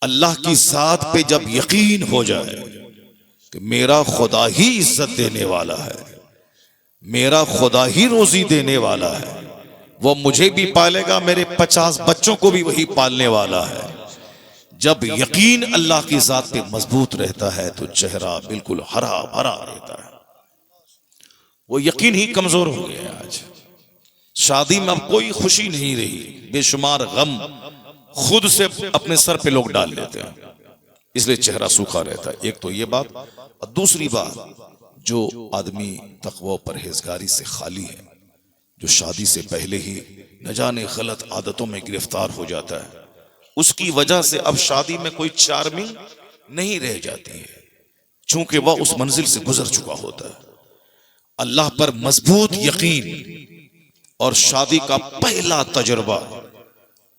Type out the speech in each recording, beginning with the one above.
अल्लाह की जात पे जब यकीन हो जाए कि मेरा खुदा ही इज्जत देने वाला है, मेरा खुदा ही रोजी देने वाला है, वो मुझे भी पालेगा, मेरे 50 बच्चों को भी वही पालने वाला है। जब यकीन अल्लाह की जात पे मजबूत रहता है तो चेहरा बिल्कुल हरा भरा रहता है। वो यकीन ही कमजोर हो गया आज। शादी में अब कोई खुशी नहीं रही, बेशुमार गम खुद से अपने सर पे लोग डाल लेते हैं, इसलिए चेहरा सूखा रहता है। एक तो ये बात, और दूसरी बात, जो आदमी तकवा परहेजगारी से खाली है, जो शादी से पहले ही न जाने गलत आदतों में गिरफ्तार हो जाता है, उसकी वजह से अब शादी में कोई चार्मिंग नहीं रह जाती है, चूंकि वह उस मंजिल से गुजर चुका होता है। अल्लाह पर मजबूत यकीन और शादी का पहला तजुर्बा,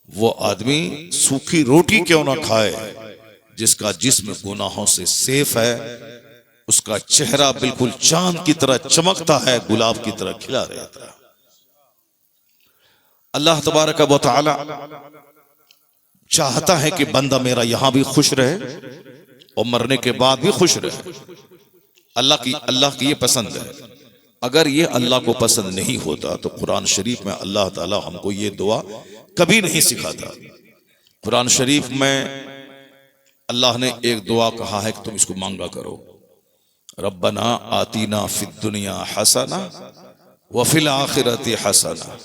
वो आदमी सूखी रोटी क्यों ना खाए, जिसका जिस्म गुनाहों से सेफ है, उसका चेहरा बिल्कुल चांद की तरह चमकता है, गुलाब की तरह खिला रहता है। अल्लाह तबारक व तआला चाहता है कि बंदा मेरा यहां भी खुश रहे और मरने के बाद भी खुश रहे। अल्लाह की ये पसंद है। अगर ये अल्लाह को पसंद नहीं होता तो कुरान शरीफ में अल्लाह ताला हमको ये दुआ कभी नहीं सिखाता। कुरान शरीफ में अल्लाह ने एक दुआ कहा है कि तुम इसको मांगा करो, रब्बना आतीना फिद दुनिया हसना व फिल आखिरति हसना।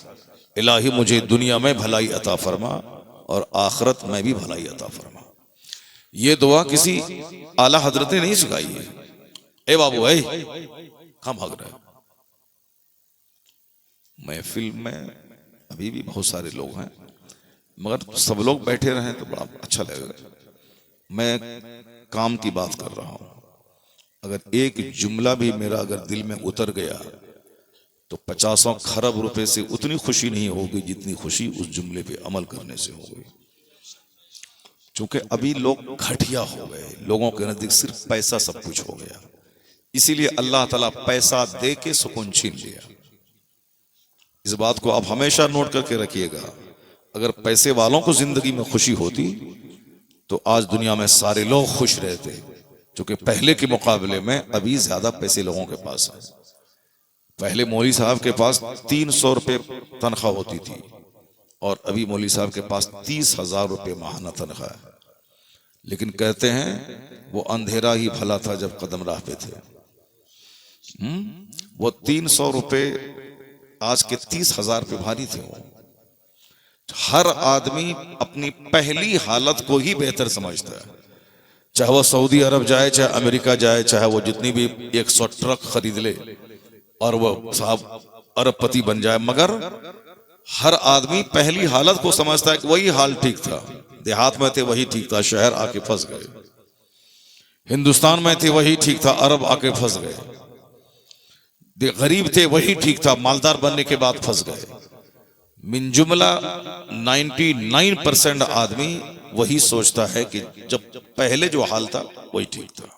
इलाही मुझे दुनिया में भलाई अता फरमा और आखिरत में भी भलाई अता फरमा। ये दुआ किसी आला हजरत ने नहीं सिखाई है। ए बाबू है कहाँ भाग रहे हैं? महफिल में अभी भी बहुत सारे लोग हैं, मगर सब लोग बैठे रहें तो बड़ा अच्छा लगेगा। मैं काम की बात कर रहा हूं। अगर एक जुमला भी मेरा अगर दिल में उतर गया तो 50 खरब रुपए से उतनी खुशी नहीं होगी जितनी खुशी उस जुमले पे अमल करने से होगी। क्योंकि अभी लोग घटिया हो गए, लोगों के नजदीक सिर्फ पैसा सब कुछ हो गया, इसीलिए अल्लाह ताला पैसा दे के सुकून छीन लिया। इस बात को आप हमेशा नोट करके रखिएगा। अगर पैसे वालों को जिंदगी में खुशी होती तो आज दुनिया में सारे लोग खुश रहते, क्योंकि पहले के मुकाबले में अभी ज्यादा पैसे लोगों के पास है। पहले मौलवी साहब के पास 300 रुपए तनख्वाह होती थी और अभी मौलवी साहब के पास 30,000 रुपए माहाना तनख्वाह है। लेकिन कहते हैं वो अंधेरा ही भला था जब कदम राह पे थे। वो 300 रुपए आज के 30,000 पे भारी थे। वो हर आदमी अपनी पहली हालत को ही बेहतर समझता है, चाहे वो सऊदी अरब जाए, चाहे अमेरिका जाए, चाहे वो जितनी भी 100 ट्रक खरीद ले और वो साहब अरबपति बन जाए, मगर हर आदमी पहली हालत को समझता है कि वही हाल ठीक था। देहात में थे वही ठीक था, शहर आके फंस गए। हिंदुस्तान में थे वही ठीक था, अरब आके फंस गए। गरीब थे वही ठीक था, मालदार बनने के बाद फंस गए। मिन जुमला 99% आदमी वही सोचता है कि जब पहले जो हाल था वही ठीक था।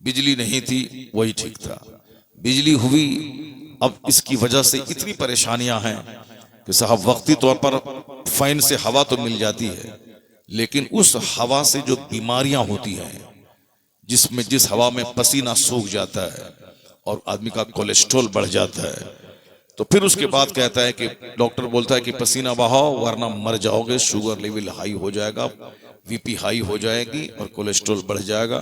बिजली नहीं थी वही ठीक था, बिजली हुई, अब इसकी वजह से इतनी परेशानियां हैं कि साहब वक्ती तौर पर फैन से हवा तो मिल जाती है, लेकिन उस हवा से जो बीमारियां होती हैं, जिसमें जिस हवा में पसीना सूख जाता है और आदमी का कोलेस्ट्रॉल बढ़ जाता है, तो फिर उसके बाद कहता है कि डॉक्टर बोलता है कि पसीना बहाओ वरना मर जाओगे, शुगर लेवल हाई हो जाएगा, बीपी हाई हो जाएगी और कोलेस्ट्रॉल बढ़ जाएगा।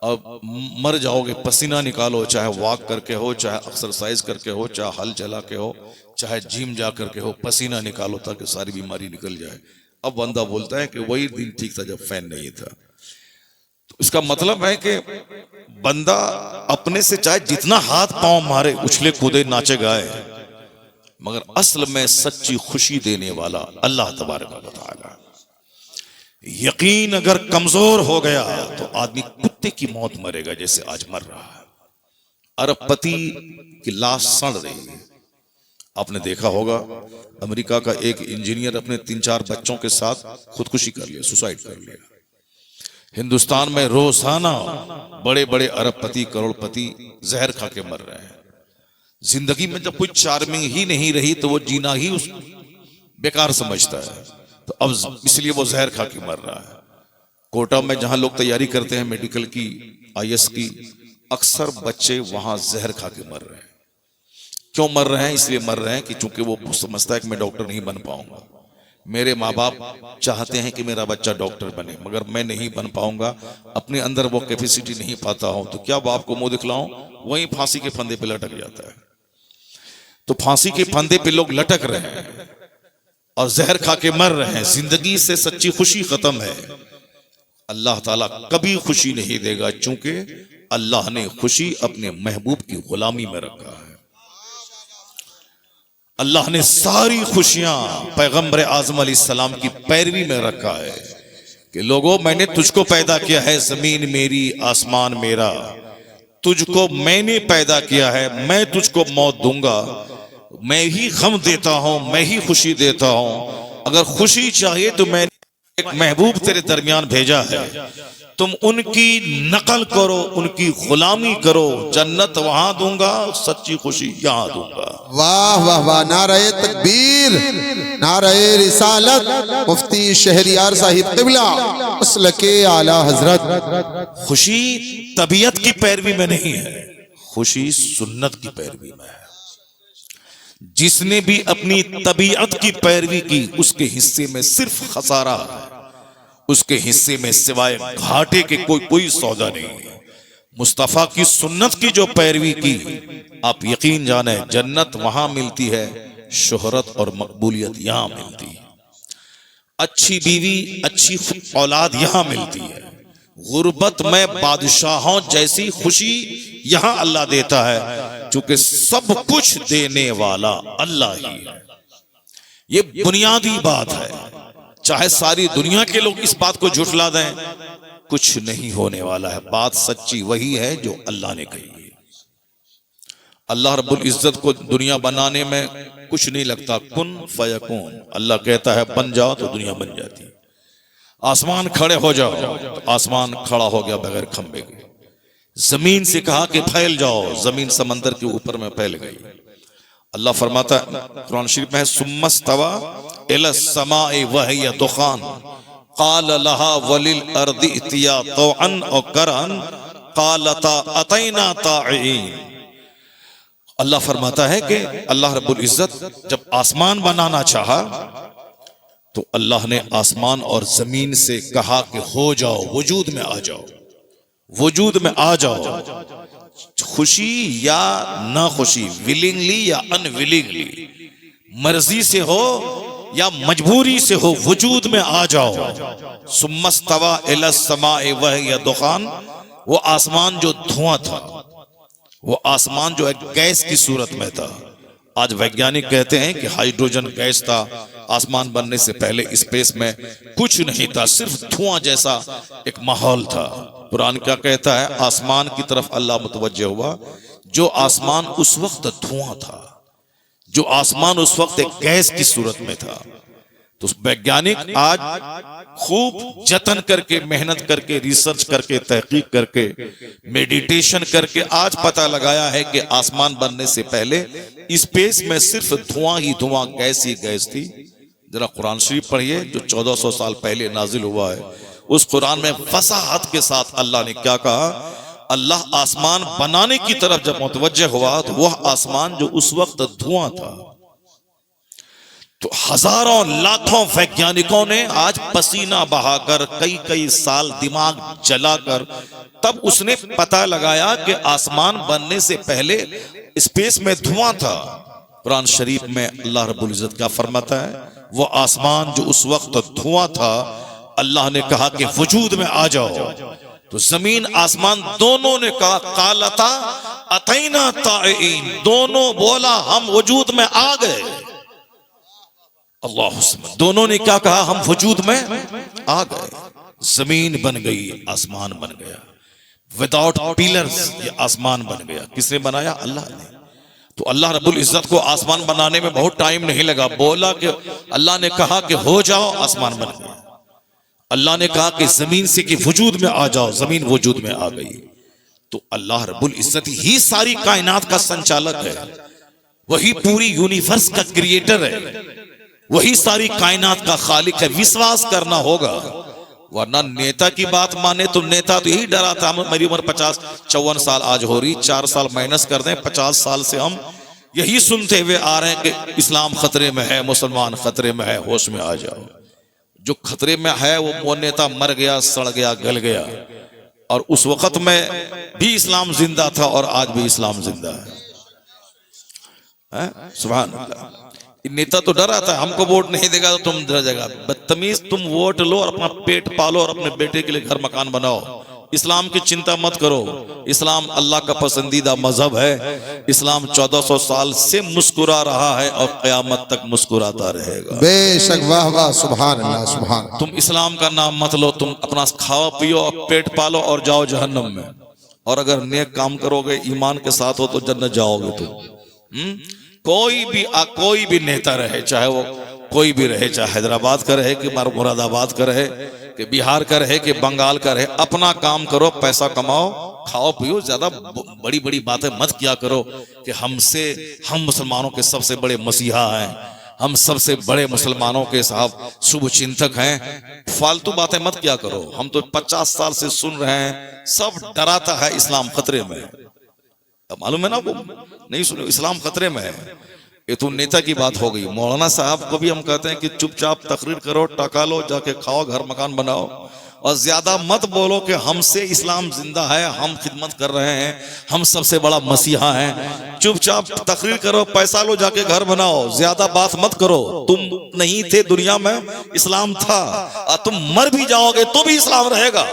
अब मर जाओगे, पसीना निकालो, चाहे वॉक करके हो, चाहे एक्सरसाइज करके हो, चाहे हल चला के हो, चाहे जिम जा करके हो, पसीना निकालो ताकि सारी बीमारी निकल जाए। अब बंदा बोलता है कि वही दिन ठीक था जब फैन नहीं था। तो इसका मतलब है कि बंदा अपने से चाहे जितना हाथ पांव मारे, उछले कूदे, नाचे गाए, मगर असल में सच्ची खुशी देने वाला अल्लाह तबारक व तआला। यकीन अगर कमजोर हो गया तो आदमी कुत्ते की मौत मरेगा जैसे आज मर रहा है। अरबपति की लाश सड़ रही है। आपने देखा होगा अमेरिका का एक इंजीनियर अपने 3-4 बच्चों के साथ खुदकुशी कर लिया, सुसाइड कर लिया। हिंदुस्तान में रोजाना बड़े बड़े अरबपति, करोड़पति जहर खा के मर रहे हैं। जिंदगी में जब कुछ चार्मिंग ही नहीं रही तो वो जीना ही उस बेकार समझता है, तो अब इसलिए वो जहर खा के मर रहा है। कोटा में जहां लोग तैयारी करते हैं मेडिकल की, आईएएस की, अक्सर बच्चे वहां जहर खा के मर रहे हैं। क्यों मर रहे हैं? इसलिए मर रहे हैं कि चूंकि वो समझता है कि मैं डॉक्टर नहीं बन पाऊंगा। मेरे माँ बाप चाहते हैं कि मेरा बच्चा डॉक्टर बने, मगर मैं नहीं बन पाऊंगा, अपने अंदर वो कैपेसिटी नहीं पाता हूं, तो क्या बाप को मुंह दिखलाऊं? वहीं फांसी के फंदे पे लटक जाता है। तो फांसी के फंदे पे लोग लटक रहे हैं और जहर खा के मर रहे हैं। जिंदगी से सच्ची खुशी खत्म है। अल्लाह ताला कभी खुशी नहीं देगा, चूंकि अल्लाह ने खुशी अपने महबूब की गुलामी में रखा है। अल्लाह ने सारी खुशियां पैगंबर आजम अलैहिस्सलाम की पैरवी में रखा है कि लोगों, मैंने तुझको पैदा किया है, जमीन मेरी आसमान मेरा, तुझको मैंने पैदा किया है, मैं तुझको मौत दूंगा, मैं ही गम देता हूं, मैं ही खुशी देता हूं। अगर खुशी चाहिए तो मैंने एक महबूब तेरे दरमियान भेजा है, तुम उनकी नकल करो, उनकी गुलामी करो, जन्नत वहां दूंगा, सच्ची खुशी यहां दूंगा। वाह वाह वाह, नारे तकबीर, नारे रिसालत, मुफ्ती शहरियार साहिब क़िबला मसलके आला हजरत। खुशी तबीयत की पैरवी में नहीं है, खुशी सुन्नत की पैरवी में है। जिसने भी अपनी तबीयत की पैरवी की, उसके हिस्से में सिर्फ खसारा है, उसके हिस्से में सिवाय घाटे के कोई सौदा नहीं है। मुस्तफा की सुन्नत की जो पैरवी की, आप यकीन जाने जन्नत वहां मिलती है, शोहरत और मकबूलियत यहां मिलती है, अच्छी बीवी, अच्छी औलाद यहां मिलती है। गुर्बत में बादशाहों जैसी खुशी यहां अल्लाह देता है, क्योंकि सब कुछ देने वाला अल्लाह ही है। ये बुनियादी बात है। चाहे सारी दुनिया के लोग इस बात को झुठला दें, कुछ नहीं होने वाला है। बात सच्ची वही है जो अल्लाह ने कही है। अल्लाह रब्बुल इज्जत को दुनिया बनाने में कुछ नहीं लगता, कुन फयकून। अल्लाह कहता है बन जाओ तो दुनिया बन जाती है। आसमान खड़े हो जाओ तो आसमान खड़ा हो गया बगैर खंबे के। जमीन से कहा कि फैल जाओ, जमीन समंदर के ऊपर में फैल गई। अल्लाह फरमाता है कुरान शरीफ में है, सुम्मस्तवा इला समाए वहिया दुखान क़ाल लहा वलिल अर्दि इतिया तौअन औ करहन क़ालता अतैना ताईन। अल्लाह फरमाता है कि अल्लाह रब्बुल इज्जत जब आसमान बनाना चाहा तो अल्लाह ने आसमान और जमीन से कहा कि हो जाओ, वजूद में आ जाओ, वजूद में आ जाओ। खुशी या ना खुशी, विलिंगली या अनविलिंगली, मर्जी से हो या मजबूरी से हो, वजूद में आ जाओ। सुम्मस्तवा इला समाए वहिया दुखान, वो आसमान जो धुआं था, वो आसमान जो एक गैस की सूरत में था। आज वैज्ञानिक कहते हैं कि हाइड्रोजन गैस था आसमान बनने से पहले, स्पेस में कुछ नहीं था, सिर्फ धुआं जैसा एक माहौल था। कुरान क्या कहता है? आसमान की तरफ अल्लाह मुतवज्जे हुआ, जो आसमान उस वक्त धुआं था, जो आसमान उस वक्त एक गैस की सूरत में था। तो वैज्ञानिक आज खूब जतन करके, मेहनत करके, रिसर्च करके, तहकीक करके, मेडिटेशन करके आज पता लगाया है कि आसमान बनने से पहले स्पेस में सिर्फ धुआं ही धुआं, गैस ही गैस थी। जरा कुरान शरीफ पढ़िए जो 1400 साल पहले नाजिल हुआ है। उस कुरान में फसाहत के साथ अल्लाह ने क्या कहा? अल्लाह आसमान बनाने की तरफ जब मुतवज्जे हुआ तो वह आसमान जो उस वक्त धुआं था, तो हजारों लाखों वैज्ञानिकों ने आज पसीना बहाकर, कई कई साल दिमाग जलाकर, तब उसने पता लगाया कि आसमान बनने से पहले स्पेस में धुआं था। कुरान शरीफ में अल्लाह रब्बुल इज्जत क्या फरमाता है? वो आसमान जो उस वक्त धुआं था, अल्लाह ने कहा कि वजूद में आ जाओ। तो जमीन आसमान दोनों ने कहा कालता अतैना ताईन, दोनों बोला हम वजूद में आ गए। अल्लाह, दोनों ने क्या कहा? हम वजूद में आ गए। जमीन बन गई, आसमान बन गया। विदाउट पिलर्स ये आसमान बन गया। किसने बनाया? अल्लाह ने। तो अल्लाह रब्बुल इज्जत को आसमान बनाने में बहुत टाइम नहीं लगा। बोला कि अल्लाह ने कहा कि हो जाओ, आसमान बन गया। अल्लाह ने कहा कि जमीन से कि वजूद में आ जाओ, जमीन वजूद में आ गई। तो अल्लाह रब्बुल इज्जत ही सारी कायनात का संचालक है, वही पूरी यूनिवर्स का क्रिएटर है, वही सारी कायनात का खालिक है। विश्वास करना होगा। वरना नेता की बात माने तो नेता तो यही डरा था। मेरी उम्र 54 साल आज हो रही, 4 साल माइनस कर दें, 50 साल से हम यही सुनते हुए आ रहे हैं कि इस्लाम खतरे में है, मुसलमान खतरे में है, होश में आ जाओ। जो खतरे में है वो नेता मर गया, सड़ गया, गल गया। और उस वक्त में भी इस्लाम जिंदा था और आज भी इस्लाम जिंदा है। सुभान अल्लाह। नेता तो डरा था, हमको वोट नहीं देगा तो तुम डर जाएगा। बदतमीज, तुम वोट लो और अपना पेट पालो और अपने बेटे के लिए घर मकान बनाओ। इस्लाम की चिंता मत करो। इस्लाम अल्लाह का पसंदीदा मजहब है। इस्लाम 1400 साल से मुस्कुरा रहा है और क़यामत तक मुस्कुराता रहेगा। बेशक, वाह वाह, सुभान अल्लाह, सुभान। तुम इस्लाम का नाम मत लो, तुम अपना खाओ पियो और पेट पालो और जाओ जहन्नम में। और अगर नेक काम करोगे, ईमान के साथ हो, तो जन्नत जाओगे तुम। कोई भी नेता रहे, चाहे वो कोई भी रहे, चाहे हैदराबाद का रहे कि मुरादाबाद का रहे कि बिहार का रहे कि बंगाल का रहे, अपना काम करो, पैसा कमाओ, खाओ पियो। ज्यादा बड़ी बड़ी बातें मत किया करो कि हम मुसलमानों के सबसे बड़े मसीहा हैं, हम सबसे बड़े मुसलमानों के साहब शुभ चिंतक हैं। फालतू बातें मत किया करो। हम तो 50 साल से सुन रहे हैं, सब डराता है इस्लाम खतरे में है। मालूम है ना, वो नहीं सुनो, इस्लाम खतरे में है। ये तो नेता की बात हो गई। मौलाना साहब को भी हम कहते हैं कि चुपचाप तकरीर करो, टका लो, जाके खाओ, घर मकान बनाओ और ज्यादा मत बोलो कि हमसे इस्लाम जिंदा है, हम खिदमत कर रहे हैं, हम सबसे बड़ा मसीहा हैं। चुपचाप तकरीर करो, पैसा लो, जाके घर बनाओ, ज्यादा बात मत करो। तुम नहीं थे दुनिया में, इस्लाम था, और तुम मर भी जाओगे तो भी इस्लाम रहेगा,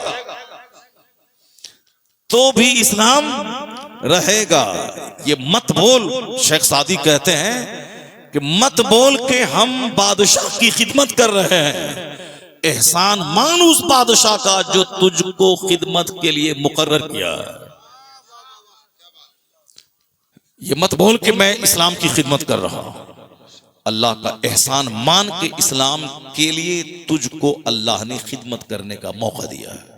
तो भी इस्लाम रहेगा। ये मत बोल, शेख सादी कहते हैं कि मत बोल के हम बादशाह की खिदमत कर रहे हैं। एहसान मान उस बादशाह का जो तुझको खिदमत के लिए मुकर्रर किया है। ये मत बोल के मैं इस्लाम की खिदमत कर रहा हूं। अल्लाह का एहसान मान के इस्लाम के लिए तुझको अल्लाह ने खिदमत करने का मौका दिया है।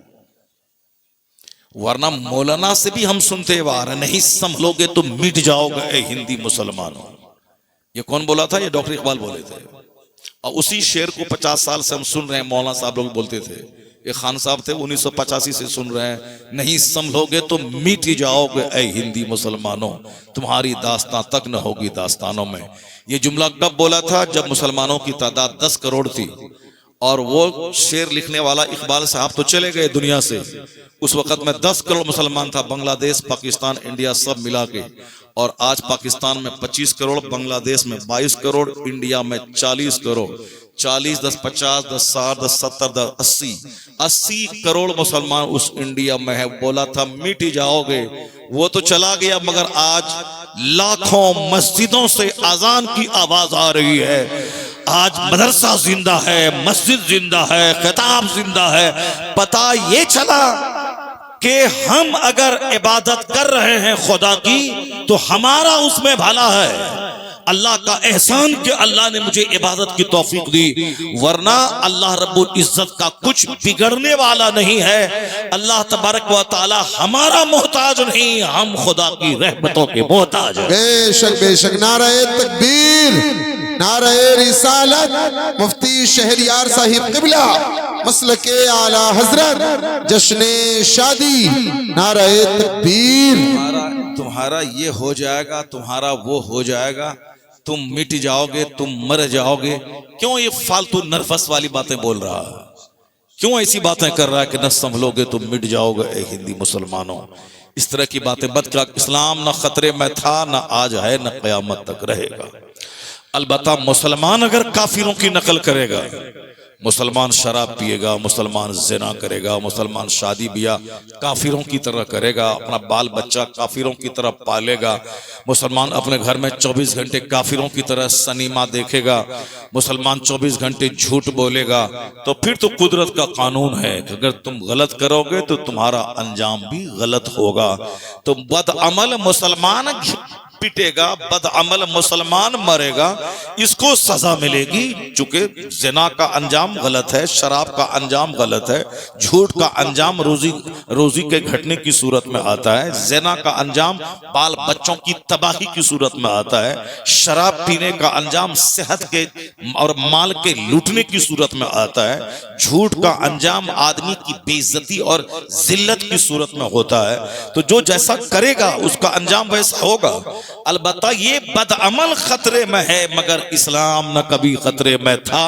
वरना मौलाना से भी हम सुनते हुए आ रहे, नहीं संभलोगे तो मिट जाओगे ए हिंदी मुसलमानों। ये कौन बोला था? ये डॉक्टर इकबाल बोले थे। और उसी शेर को 50 साल से हम सुन रहे हैं, मौलाना साहब लोग बोलते थे। ये खान साहब थे 1985 से सुन रहे हैं, नहीं संभलोगे तो मिट जाओगे ए हिंदी मुसलमानों, तुम्हारी दास्तां तक न होगी दास्तानों में। ये जुमला कब बोला था? जब मुसलमानों की तादाद 10 करोड़ थी और वो शेर लिखने वाला इकबाल साहब तो चले गए दुनिया से। उस वक्त में 10 करोड़ मुसलमान था, बांग्लादेश, पाकिस्तान, इंडिया सब मिला के। और आज पाकिस्तान में 25 करोड़, बांग्लादेश में 22 करोड़, इंडिया में 40 करोड़। 40 10 50 10 60 10 70 10 80 करोड़ मुसलमान उस इंडिया में है। बोला था मिट जाओगे, वो तो चला गया, मगर आज लाखों मस्जिदों से अजान की आवाज आ रही है। आज मदरसा जिंदा है, मस्जिद जिंदा है, खिताब जिंदा है। पता ये चला कि हम अगर इबादत कर रहे हैं खुदा की तो हमारा उसमें भला है। अल्लाह का एहसान कि अल्लाह ने मुझे इबादत की तौफीक दी, वरना अल्लाह रब्बुल इज्जत का कुछ बिगड़ने वाला नहीं है। अल्लाह तबारक व तआला हमारा मोहताज नहीं, हम खुदा की रहमतों के मोहताज हैं। बेशक बेशक। नारे तकबीर, नारे रिसालत, मुफ्ती शहरियार साहिब क़िबला, मसलके आला हजरत, जश्ने शादी, नारे तकबीर। तुम्हारा ये हो जाएगा, तुम्हारा वो हो जाएगा, तुम मिट जाओगे, तुम मर जाओगे। क्यों ये फालतू नर्वस वाली बातें बोल रहा है? क्यों ऐसी बातें कर रहा है कि न संभलोगे तुम मिट जाओगे ए हिंदी मुसलमानों? इस तरह की बातें मत कर। इस्लाम न खतरे में था, न आज है, न क़यामत तक रहेगा। अलबत्ता मुसलमान अगर काफिरों की नकल करेगा, मुसलमान शराब पिएगा, मुसलमान ज़िना करेगा, मुसलमान शादी ब्याह काफिरों की तरह करेगा, अपना बाल बच्चा काफिरों की तरह पालेगा, मुसलमान अपने घर में 24 घंटे काफिरों की तरह सनीमा देखेगा, मुसलमान 24 घंटे झूठ बोलेगा, तो फिर तो कुदरत का कानून है कि अगर तुम गलत करोगे तो तुम्हारा अंजाम भी गलत होगा। तो बदअमल मुसलमान पिटेगा, बदअमल मुसलमान मरेगा, इसको सजा मिलेगी। चूंकि ज़िना का अंजाम गलत है, शराब का अंजाम गलत है, झूठ का अंजाम रोजी के घटने की सूरत में आता है, ज़िना का अंजाम बाल बच्चों की तबाही की सूरत में आता है, शराब पीने का अंजाम सेहत के और माल के लूटने की सूरत में आता है, झूठ का अंजाम आदमी की बेइज्जती और जिल्लत की सूरत में होता है। तो जो जैसा करेगा उसका अंजाम वैसा होगा। अलबत्ता ये बदअमल खतरे में है, मगर इस्लाम न कभी खतरे में था,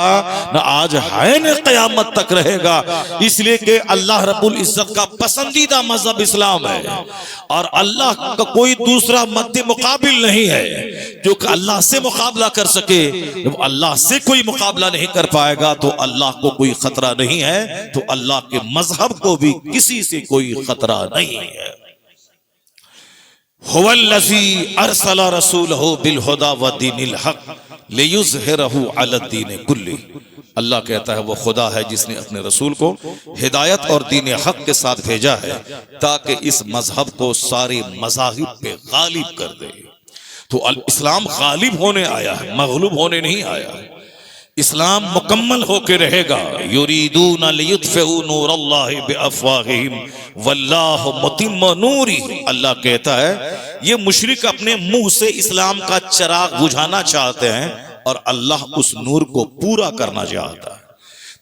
न आज है, न क़यामत तक रहेगा। इसलिए कि अल्लाह रब्बुल इज्जत का पसंदीदा मजहब इस्लाम है और अल्लाह का कोई दूसरा मद्दे मुकाबिल नहीं है जो कि अल्लाह से मुकाबला कर सके। जब अल्लाह से कोई मुकाबला नहीं कर पाएगा तो अल्लाह को कोई खतरा नहीं है, तो अल्लाह के मजहब को भी किसी से कोई खतरा नहीं है। हुवल्लज़ी अरसला रसूलहु बिलहुदा व दीनिल हक लियुज़हिरहु अलद्दीन कुल्ली। अल्लाह कहता है वो खुदा है जिसने अपने रसूल को हिदायत और दीन हक के साथ भेजा है ताकि इस मजहब को सारे मज़ाहिब पे गालिब कर दे। तो इस्लाम गालिब होने आया है, मगलूब होने नहीं आया। इस्लाम मुकम्मल होके रहेगा। युरीदून लियुत्फिउ नूरल्लाहि बिअफ़वाहिहिम वल्लाहु मुतिम्मु नूरिही। अल्लाह कहता है ये मुशरिक अपने मुंह से इस्लाम का चिराग बुझाना चाहते हैं और अल्लाह उस नूर को पूरा करना चाहता है।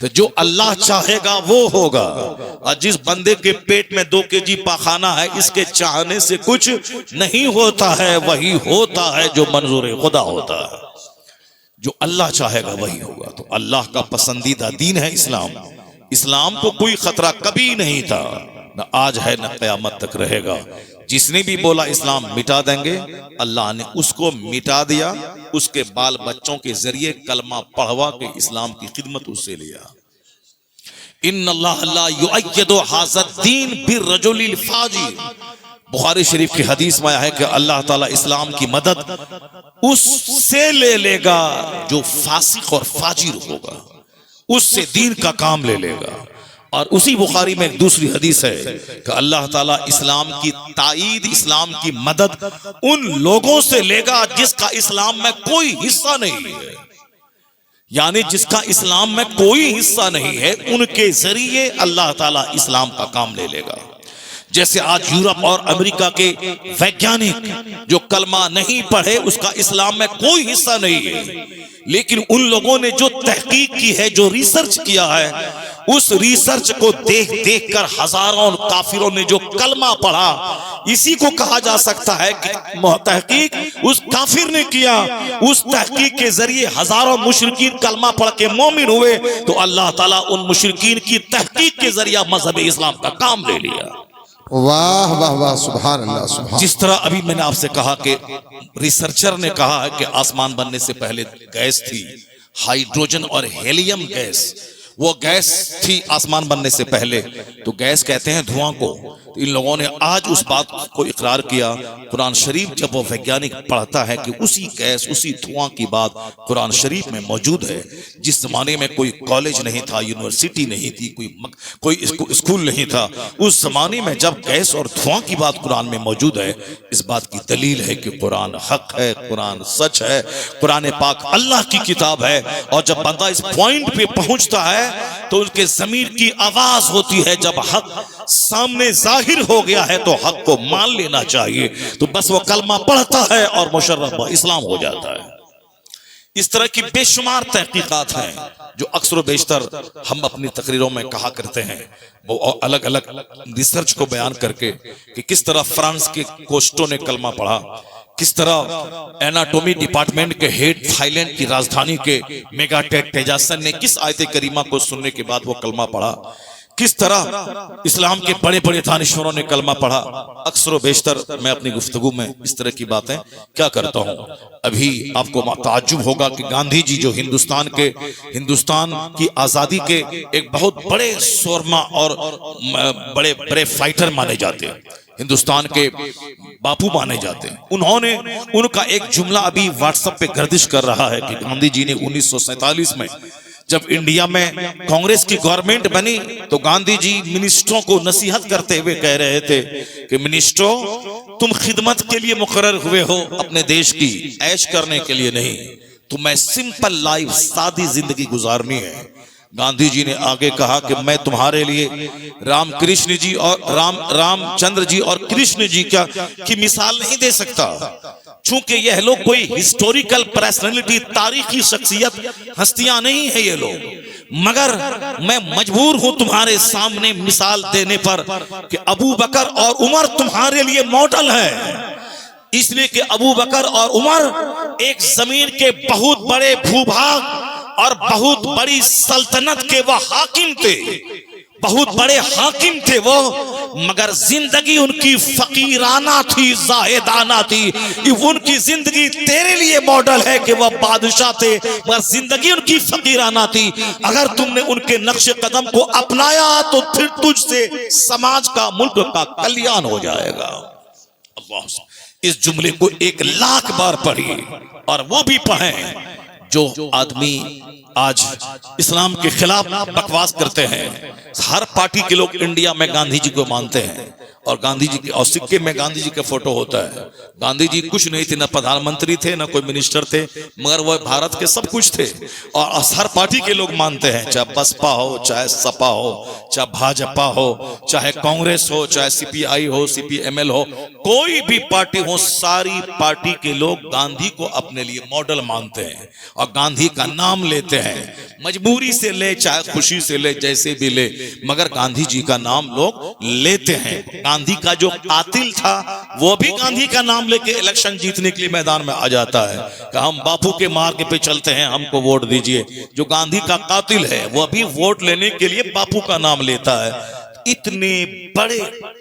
तो जो अल्लाह चाहेगा वो होगा। और जिस बंदे के पेट में 2 केजी पाखाना है, इसके चाहने से कुछ नहीं होता है, वही होता है जो मंजूर खुदा होता है। जो अल्लाह चाहेगा वही होगा। तो अल्लाह का पसंदीदा दीन है इस्लाम। इस्लाम को कोई खतरा कभी नहीं था, न आज है, न क़यामत तक रहेगा। जिसने भी बोला इस्लाम मिटा देंगे, अल्लाह ने उसको मिटा दिया, उसके बाल बच्चों के जरिए कलमा पढ़वा के इस्लाम की खिदमत उससे लिया। इन्नल्लाह ला युअय्यिदु हाज़द्दीन बिर्रजुलिल फाजिर। बुखारी शरीफ की हदीस में आया है कि अल्लाह ताला इस्लाम की मदद उससे ले लेगा जो फासिक और फाजिर होगा, उससे दीन का काम ले लेगा। और उसी बुखारी में एक दूसरी हदीस है कि अल्लाह ताला इस्लाम की ताईद, इस्लाम की मदद उन लोगों से लेगा जिसका इस्लाम में कोई हिस्सा नहीं है। यानी जिसका इस्लाम में कोई हिस्सा नहीं है, उनके जरिए अल्लाह ताला इस्लाम का काम ले लेगा। जैसे आज यूरोप और अमेरिका के वैज्ञानिक जो कलमा नहीं पढ़े, उसका इस्लाम में कोई हिस्सा नहीं है, लेकिन उन लोगों ने जो तहकीक की है, जो रिसर्च किया है, उस रिसर्च को देख देख कर हजारों काफिरों ने जो कलमा पढ़ा, इसी को कहा जा सकता है कि तहकीक उस काफिर ने किया। उस तहकीक के जरिए हजारों मुशरिकीन कलमा पढ़ के मोमिन हुए, तो अल्लाह ताला उन मुशरिकीन की तहकीक के जरिए मजहब इस्लाम का काम ले लिया। वाह वाह वाह, सुभान अल्लाह, सुभान। जिस तरह अभी मैंने आपसे कहा कि रिसर्चर ने कहा है कि आसमान बनने से पहले गैस थी, हाइड्रोजन और हेलियम गैस, वो गैस थी आसमान बनने से पहले। तो गैस कहते हैं धुआं को। तो इन लोगों ने आज उस बात को इकरार किया। कुरान शरीफ जब वो वैज्ञानिक पढ़ता है कि उसी गैस, उसी धुआं की बात कुरान शरीफ में मौजूद है। जिस जमाने में कोई कॉलेज नहीं था, यूनिवर्सिटी नहीं थी, कोई स्कूल नहीं था, उस जमाने में जब गैस और धुआं की बात कुरान में मौजूद है, इस बात की दलील है कि कुरान हक है, कुरान सच है, कुरान पाक अल्लाह की किताब है। और जब बंदा इस पॉइंट पे पहुंचता है तो उनके ज़मीर की आवाज होती है, जब हक सामने जाहिर हो गया है तो हक को मान लेना चाहिए। तो बस वो कलमा पढ़ता है और मुशर्रफ इस्लाम हो जाता है। इस तरह की बेशुमार तहकीकात हैं जो अक्सर बेशतर हम अपनी तकरीरों में कहा करते हैं, वो अलग अलग रिसर्च को बयान करके कि किस तरह फ्रांस के कोस्टो ने कलमा पढ़ा, किस तरह एनाटॉमी डिपार्टमेंट के हेड थाईलैंड की राजधानी के मेगाटेक तेजासन ने किस आयत करीमा को सुनने के बाद वो कलमा पढ़ा, किस तरह इस्लाम के बड़े बड़े दानिश्वरों ने कलमा पढ़ा। अक्सर बेशतर मैं अपनी गुफ्तगू में इस तरह की बातें क्या करता हूँ। अभी आपको ताज्जुब होगा कि गांधी जी जो हिंदुस्तान की आजादी के एक बहुत बड़े शोरमा और बड़े बड़े फाइटर माने जाते हैं, हिंदुस्तान के बापू माने जाते हैं, उन्होंने उनका एक जुमला अभी व्हाट्सएप पे गर्दिश कर रहा है कि गांधी जी ने 1947 में जब इंडिया में कांग्रेस की गवर्नमेंट बनी तो गांधी जी मिनिस्टरों को नसीहत करते हुए कह रहे थे कि मिनिस्टरों, तुम खिदमत के लिए मुकर्रर हुए हो अपने देश की, ऐश करने के लिए नहीं। तुम्हें सिंपल लाइफ, सादी जिंदगी गुजारनी है। गांधी जी ने आगे कहा कि मैं तुम्हारे लिए रामकृष्ण जी और रामचंद्र जी और कृष्ण जी की मिसाल नहीं दे सकता, चूंकि यह लोग कोई हिस्टोरिकल पर्सनैलिटी, तारीखी शख्सियत, हस्तियां नहीं है ये लोग, मगर मैं मजबूर हूं तुम्हारे सामने मिसाल देने पर कि अबू बकर और उमर तुम्हारे लिए मॉडल है। इसलिए कि अबू बकर और उमर एक जमीन के बहुत बड़े भूभाग और बहुत बड़ी सल्तनत के वो हाकिम थे, बहुत बड़े हाकिम थे वो, मगर जिंदगी उनकी फकीराना थी, जाहिदाना थी। उनकी जिंदगी तेरे लिए मॉडल है कि वह बादशाह थे, मगर जिंदगी उनकी फकीराना थी। अगर तुमने उनके नक्शे कदम को अपनाया तो फिर तुझसे समाज का, मुल्क का कल्याण हो जाएगा। अल्लाह, इस जुमले को 1 लाख बार पढ़िए, और वो भी पढ़ें जो आदमी आज इस्लाम के खिलाफ बकवास करते हैं। हर पार्टी के लोग इंडिया में गांधी जी को मानते हैं, और गांधी जी के और सिक्के में गांधी जी का फोटो होता है। गांधी जी कुछ नहीं थे, ना प्रधानमंत्री थे, ना कोई मिनिस्टर थे, मगर वह भारत के सब कुछ थे। और हर पार्टी के लोग मानते हैं, चाहे बसपा हो, चाहे सपा हो, चाहे भाजपा हो, चाहे कांग्रेस हो, चाहे सीपीआई हो, सीपीएमएल हो, कोई भी पार्टी हो, सारी पार्टी के लोग गांधी को अपने लिए मॉडल मानते हैं और गांधी का नाम लेते हैं। मजबूरी से ले, चाहे खुशी से ले, जैसे भी ले, मगर गांधी जी का नाम लोग लेते हैं। गांधी का जो कातिल था वो भी गांधी का नाम लेके इलेक्शन जीतने के लिए मैदान में आ जाता है कि हम बापू के मार्ग पे चलते हैं, हमको वोट दीजिए। जो गांधी का कातिल है वो भी वोट लेने के लिए बापू का नाम लेता है। इतने बड़े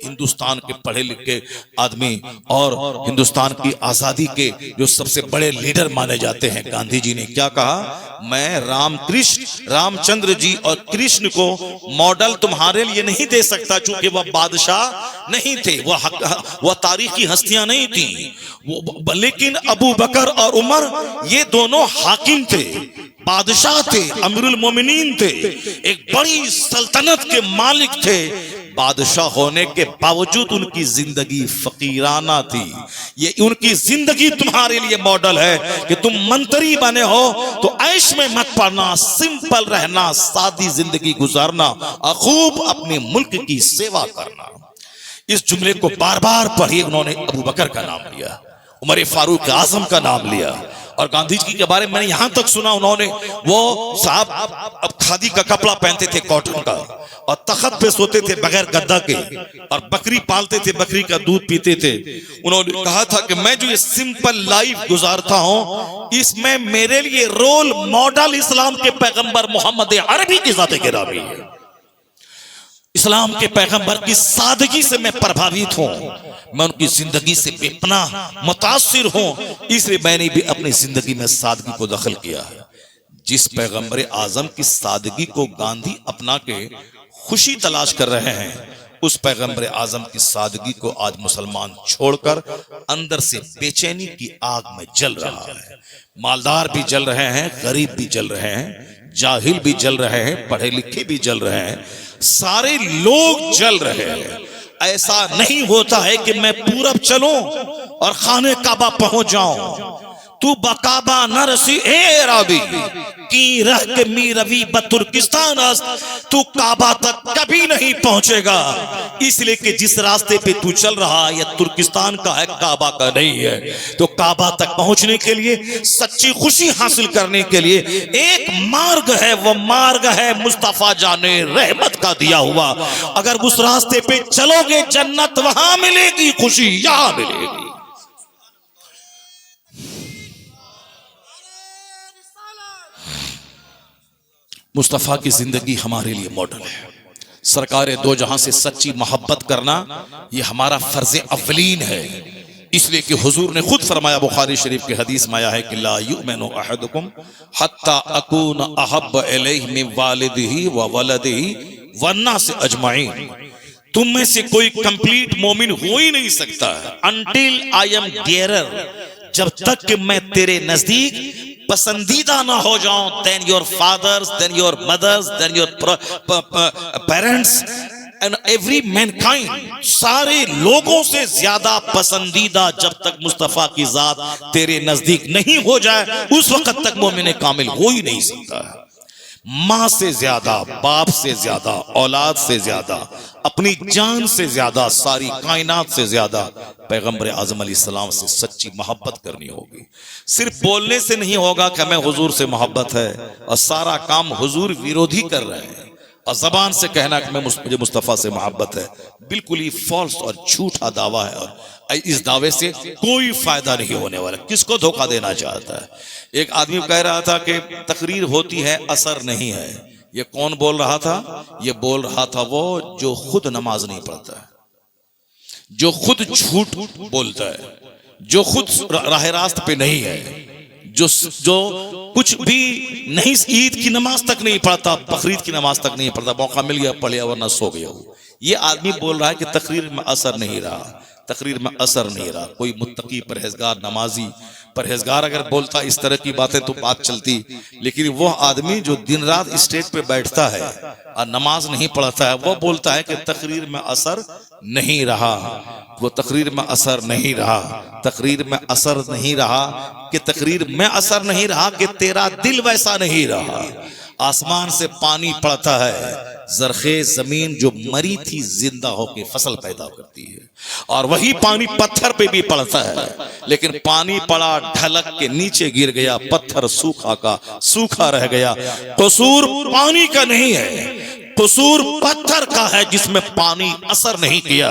हिंदुस्तान के पढ़े लिखे आदमी और हिंदुस्तान की आजादी के जो सबसे बड़े लीडर माने जाते हैं, गांधी जी ने क्या कहा, मैं रामचंद्र जी और कृष्ण को मॉडल तुम्हारे लिए नहीं दे सकता, चूंकि वह बादशाह नहीं थे, वह तारीखी हस्तियां नहीं थी, लेकिन अबू बकर और उमर ये दोनों हाकिम थे, बादशाह थे, अमीरुल मोमिनीन थे, एक बड़ी सल्तनत के मालिक थे। बादशाह होने के बावजूद उनकी जिंदगी फकीराना थी। ये उनकी जिंदगी तुम्हारे लिए मॉडल है कि तुम मंत्री बने हो तो ऐश में मत पड़ना, सिंपल रहना, सादी जिंदगी गुजारना और खूब अपने मुल्क की सेवा करना। इस जुमले को बार बार पढ़िए। उन्होंने अबू बकर का नाम लिया, उमर फारूक आजम का नाम लिया, और गांधी जी के बारे में मैंने यहां तक सुना, उन्होंने वो साहब अब खादी का कपड़ा पहनते थे, कॉटन का, और तख्त पे सोते थे बगैर गद्दा के, और बकरी पालते थे, बकरी का दूध पीते थे। उन्होंने कहा था कि मैं जो ये सिंपल लाइफ गुजारता हूं, इसमें मेरे लिए रोल मॉडल इस्लाम के पैगंबर मोहम्मद अरबी की ज़ात गिरामी है। इस्लाम के पैगंबर की सादगी से मैं प्रभावित हूं, मैं उनकी जिंदगी से बेपनाह मुतासिर हूं, इसलिए मैंने भी अपनी जिंदगी में सादगी को दखल किया है। जिस पैगंबर आजम की सादगी को गांधी अपना के खुशी तलाश कर रहे हैं, उस पैगंबर आजम की सादगी को आज मुसलमान छोड़कर अंदर से बेचैनी की आग में जल रहा है। मालदार भी जल रहे हैं, गरीब भी जल रहे हैं, जाहिल भी जल रहे हैं, पढ़े लिखे भी जल रहे हैं, सारे लोग जल रहे हैं। ऐसा नहीं होता है कि मैं पूरब चलूं और खाने काबा पहुंच जाऊं। तू बकाबा न रसी ए रावी की रह के मी रवि बतुर्किस्तान, तू काबा तक कभी नहीं पहुंचेगा, इसलिए कि जिस रास्ते पे तू चल रहा है यह तुर्किस्तान का है, काबा का नहीं है। तो काबा तक पहुंचने के लिए, सच्ची खुशी हासिल करने के लिए एक मार्ग है, वो मार्ग है मुस्तफा जाने रहमत का दिया हुआ। अगर उस रास्ते पे चलोगे जन्नत वहां मिलेगी, खुशी यहां मिलेगी। मुस्तफ़ा की जिंदगी हमारे लिए मॉडल है। सरकार दो जहां से सच्ची मोहब्बत करना ये हमारा फर्ज अव्वलीन है, इसलिए कि हुजूर ने खुद फरमाया, बुखारी शरीफ की हदीस में आया है कि ला युमिनु अहदुकुम हत्ता अकून अहब्ब इलैहि मिन वालिदिही व वलदिही वन्नास अजमाइन। तुम में से कोई कंप्लीट मोमिन हो ही नहीं सकता अनटिल आई एम डियरर, जब तक कि मैं तेरे नजदीक पसंदीदा ना हो जाऊं, then your fathers, then your mothers, then your parents, and every mankind, सारे लोगों से ज्यादा पसंदीदा जब तक मुस्तफा की जात तेरे नजदीक नहीं हो जाए उस वक्त तक मोमिन कामिल हो ही नहीं सकता है। माँ से ज्यादा, बाप से ज्यादा, औलाद से ज्यादा, अपनी जान से ज्यादा, सारी कायनात से ज्यादा पैगंबर आजम अलैहिस्सलाम से सच्ची मोहब्बत करनी होगी। सिर्फ बोलने से नहीं होगा कि हमें हुजूर से मोहब्बत है और सारा काम हुजूर विरोधी कर रहे हैं, और जबान से कहना कि मुझे मुस्तफ़ा से मोहब्बत है, बिल्कुल ही फॉल्स और झूठा दावा है, और इस दावे से कोई फायदा नहीं होने वाला। किसको धोखा देना चाहता है? एक आदमी कह रहा था कि तकरीर होती है, असर नहीं है। ये कौन बोल रहा था? ये बोल रहा था वो जो खुद नमाज नहीं पढ़ता है, जो खुद झूठ बोलता है, जो खुद राह रास्त पे नहीं है, जो कुछ भी नहीं, ईद की नमाज तक नहीं पढ़ता, बकरीद की नमाज तक नहीं पढ़ता, मौका मिल गया पढ़ लिया वरना सो गया। ये आदमी बोल रहा है कि तकरीर में असर नहीं रहा, तकरीर में असर नहीं रहा। कोई मुत्तकी, परहेजगार, नमाजी परहेजगार अगर बोलता इस तरह की बातें तो बात चलती, लेकिन वो आदमी जो दिन रात स्टेज पे बैठता है और नमाज नहीं पढ़ता है, वो बोलता है कि तकरीर में असर नहीं रहा। वो तकरीर में असर नहीं रहा, तकरीर में असर नहीं रहा, कि तकरीर में असर नहीं रहा कि तेरा दिल वैसा नहीं रहा। आसमान से पानी पड़ता है, जरखेज जमीन जो मरी थी जिंदा होकर फसल पैदा करती है, और वही पानी पत्थर पे भी पड़ता है, लेकिन पानी पड़ा, ढलक के नीचे गिर गया, पत्थर सूखा का सूखा रह गया। कसूर पानी का नहीं है, कसूर पत्थर का है जिसमें पानी असर नहीं किया।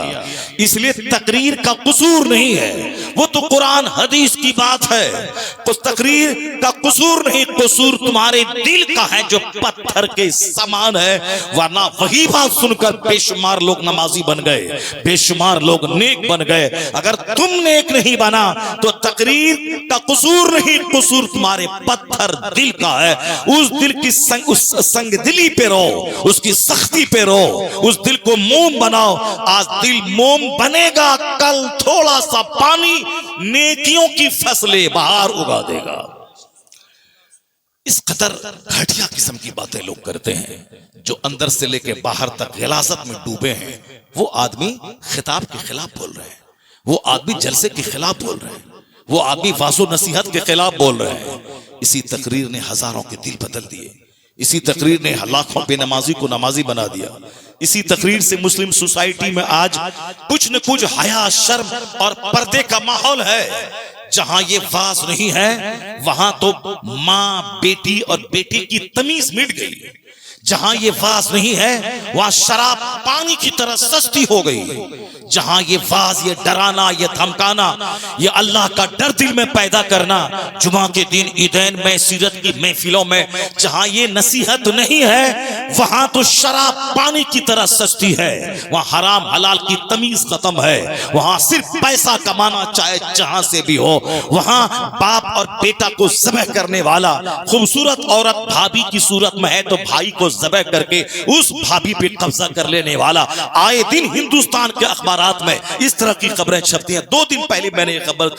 इसलिए तकरीर का कसूर नहीं है, वो तो कुरान हदीस की बात है। तो तकरीर का कसूर नहीं, कसूर तुम्हारे दिल का है जो पत्थर के समान है। वरना वही बात सुनकर बेशुमार लोग नमाजी बन गए, बेशुमार लोग नेक बन गए। अगर तुम नेक नहीं बना तो तकरीर का कसूर नहीं, कसूर तुम्हारे पत्थर दिल का है। उस दिल की उस संग दिली पे रहो, उसकी सख्ती पे रहो, उस दिल को मोम बनाओ। आज दिल मोम बनेगा, कल थोड़ा सा पानी नेकियों की फसलें बाहर उगा देगा। इस कदर घटिया किस्म की बातें लोग करते हैं, जो अंदर से लेके बाहर तक गलाजत में डूबे हैं। वो आदमी खिताब के खिलाफ बोल रहे हैं, वो आदमी जलसे के खिलाफ बोल रहे हैं, वो आदमी वाज़ो नसीहत के खिलाफ बोल रहे हैं। इसी तकरीर ने हजारों के दिल बदल दिए, इसी तकरीर ने लाखों बेनमाजी को नमाजी बना दिया। इसी तकरीर से मुस्लिम सोसाइटी में आज कुछ न कुछ हया, शर्म और पर्दे का माहौल है। जहां ये वाज नहीं है वहां तो माँ, बेटी और बेटी की तमीज मिट गई। जहां ये वाज नहीं है वहां शराब पानी की तरह सस्ती हो गई। जहां ये वाज, ये डराना, ये धमकाना, ये अल्लाह का डर दिल में पैदा करना, जुमा के दिन ईदैन में, सीरत की महफिलों में जहां ये नसीहत नहीं है वहां तो शराब पानी की तरह सस्ती है। वहां हराम हलाल की तमीज खत्म है। वहां सिर्फ पैसा कमाना, चाहे जहां से भी हो। वहां बाप और बेटा को ज़बह करने वाला, खूबसूरत औरत भाभी की सूरत में है तो भाई को ज़बह करके उस भाभी पे कब्जा कर लेने वाला। आए दिन हिंदुस्तान के अखबारात में इस तरह की खबरें छपती हैं। 2 दिन पहले मैंने ये खबर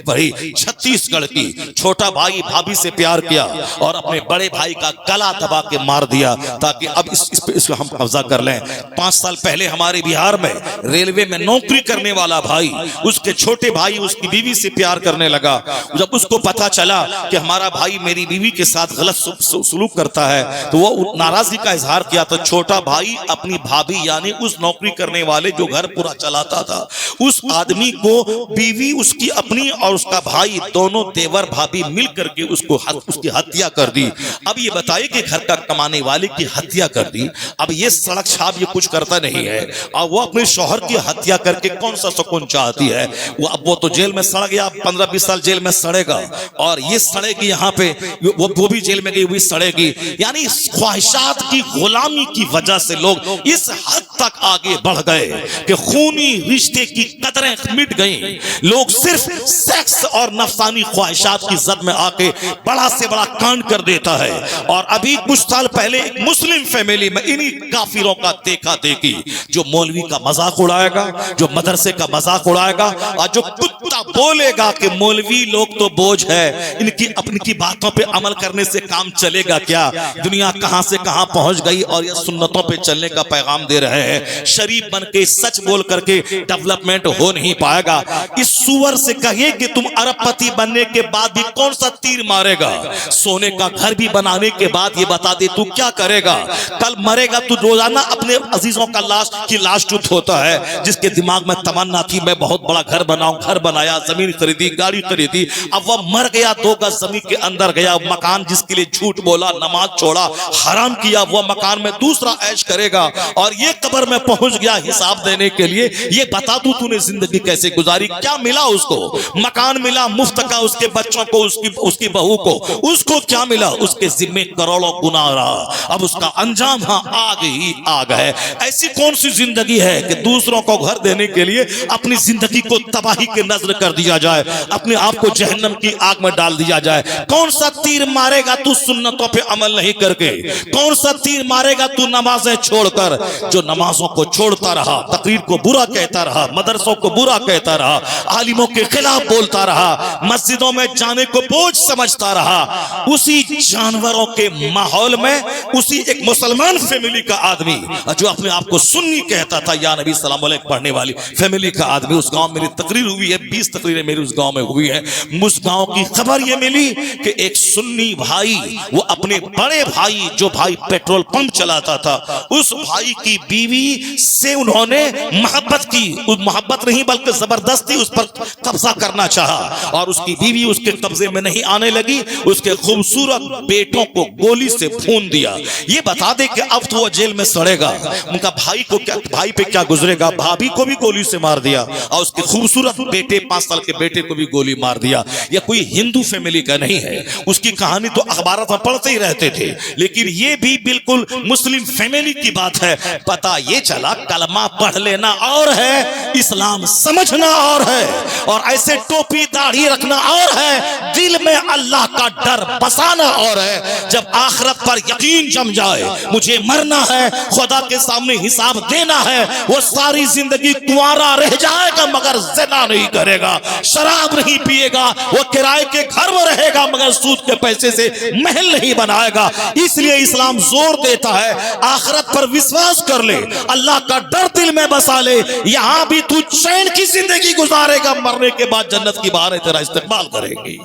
पढ़ी, छत्तीसगढ़ की। छोटा भाई भाभी से प्यार किया और अपने बड़े भाई का गला दबा के मार दिया ताकि अब इसको हम कब्जा कर लें। 5 साल पहले हमारे बिहार में रेलवे में नौकरी करने वाला भाई, उसके छोटे भाई उसकी बीवी से प्यार करने लगा। जब उसको पता चला कि हमारा भाई मेरी बीवी के साथ गलत सलूक करता है तो वो नाराजगी का इजहार किया। तो छोटा भाई अपनी भाभी यानी उस नौकरी करने वाले जो घर पूरा चलाता था उस आदमी को बीवी उसकी अपनी और उसका भाई दोनों देवर भाभी मिल करके उसकी हत्या कर दी। अब ये बताइए कि घर का कमाने वाले की हत्या कर दी। अब ये सड़क छाप ये कुछ करता नहीं है और वो अपने शौहर की हत्या करके कौन सा सुकून चाहती है। वो तो जेल में सड़ गया, 15-20 साल जेल में सड़ेगा और ये सड़ेगी यहाँ पे, वो भी जेल में गई हुई सड़ेगी। यानी ख्वाहिशात की गुलामी की वजह से लोग इस हद तक आगे बढ़ गए कि खूनी रिश्ते की कदरें मिट गई। लोग सिर्फ सेक्स और नफसानी ख्वाहिशात की जद में आके बड़ा से बड़ा कांड कर देता है। और अभी कुछ साल पहले एक मुस्लिम फैमिली में इन्हीं काफिरों का देखा देखी, जो मौलवी का मजाक उड़ाएगा, जो मदरसे का मजाक उड़ाएगा और जो कुत्ता बोलेगा कि मौलवी लोग तो बोझ है, इनकी अपनी की बातों पे अमल करने से काम चलेगा क्या, दुनिया कहां से कहां पहुंच गई। और ये सुन्नतों पे चलने का पैगाम दे रहे हैं। शरीफ बन के सच बोल करके डेवलपमेंट हो नहीं पाएगा। इस सुअर से कहिए कि तुम अरबपति बनने के बाद भी कौन सा तीर मारेगा, सोने का घर भी बनाने के बाद ये बता दे तू क्या करेगा। कल मरेगा तू रोजाना अपने अजीजों का लाश टूट होता है, जिसके दिमाग में तमन्ना थी मैं बहुत बड़ा घर बनाऊं, घर बनाया, जमीन खरीदी, गाड़ी खरीदी, अब वह मर गया, 2 गज जमीन के अंदर गया, मकान जिसके लिए झूठ बोला, नमाज छोड़ा, हराम किया, वह मकान में दूसरा ऐश करेगा। और ये कब्र में पहुंच गया हिसाब देने के लिए। ये बता दूं तूने जिंदगी कैसे गुजारी, क्या मिला उसको। मकान मिला मुफ्त का उसके बच्चों को, उसकी बहू को, उसको क्या मिला, उसके जिम्मे करोड़ों गुनाह रहा। अब उसका अंजाम आग ही आग है। ऐसी कौन सी जिंदगी है कि दूसरों को घर देने के लिए अपनी जिंदगी को तबाही के नजर कर दिया जाए, अपने आप को जहन्नम की आग में डाल दिया जाए। कौन सा तीर मारेगा तू सुन्नतों पे अमल नहीं करके, कौन सा तीर मारेगा तू नमाजें छोड़कर। जो नमाजों को छोड़ता रहा, तकरीर को बुरा कहता रहा, मदरसों को बुरा कहता रहा, आलिमों के खिलाफ बोलता रहा, मस्जिदों में जाने को बोझ समझता रहा, उसी जानवरों के माहौल में उसी एक मुसलमान फैमिली का आदमी जो अपने आप को सुन्नी कहता था, या नबी सल्लल्लाहु अलैहि वसल्लम पढ़ने वाली फैमिली का आदमी, उस गांव में मेरी तकरीर हुई है, 20 तकरीरें मेरी उस गांव में हुई है। उस गांव की खबर यह मिली कि एक सुन्नी भाई, वो अपने बड़े भाई जो भाई पेट्रोल पंप चलाता था, उस भाई की बीवी से उन्होंने मोहब्बत की, मोहब्बत नहीं बल्कि जबरदस्ती उस पर कब्जा करना चाहा। और उसकी बीवी उसके कब्जे में नहीं आने लगी, उसके खूबसूरत बेटों को गोली से भून दिया। ये बता दे कि अब तो वो जेल में सड़ेगा। उनका भाई को क्या, भाई पे क्या गुजरेगा, भाभी को भी गोली से मार दिया और उसके खूबसूरत बेटे 5 साल के बेटे को भी गोली मार दिया। यह कोई हिंदू फैमिली का नहीं है, उसकी कहानी तो अखबारों में पढ़ते ही रहते थे, लेकिन ये भी बिल्कुल मुस्लिम फैमिली की बात है। पता ये चला कलमा पढ़ लेना और है, इस्लाम समझना और है, और ऐसे टोपी दाढ़ी रखना और है, दिल में अल्लाह का डर बसाना और है। जब आखिरत पर यकीन जम जाए, मुझे मरना है, खुदा के सामने हिसाब देना है, वो सारी जिंदगी कुंवारा रह जाएगा मगर ज़िना नहीं करेगा, शराब नहीं पिएगा, वो किराए के घर में रहेगा मगर सूद के पैसे से महल नहीं बनाएगा। इसलिए इस्लाम जोर देता है आखिरत पर विश्वास कर ले, अल्लाह का डर दिल में बसा ले, यहां भी तू चैन की जिंदगी गुजारेगा, मरने के बाद जन्नत की बहारें तेरा इस्तेमाल करेंगी।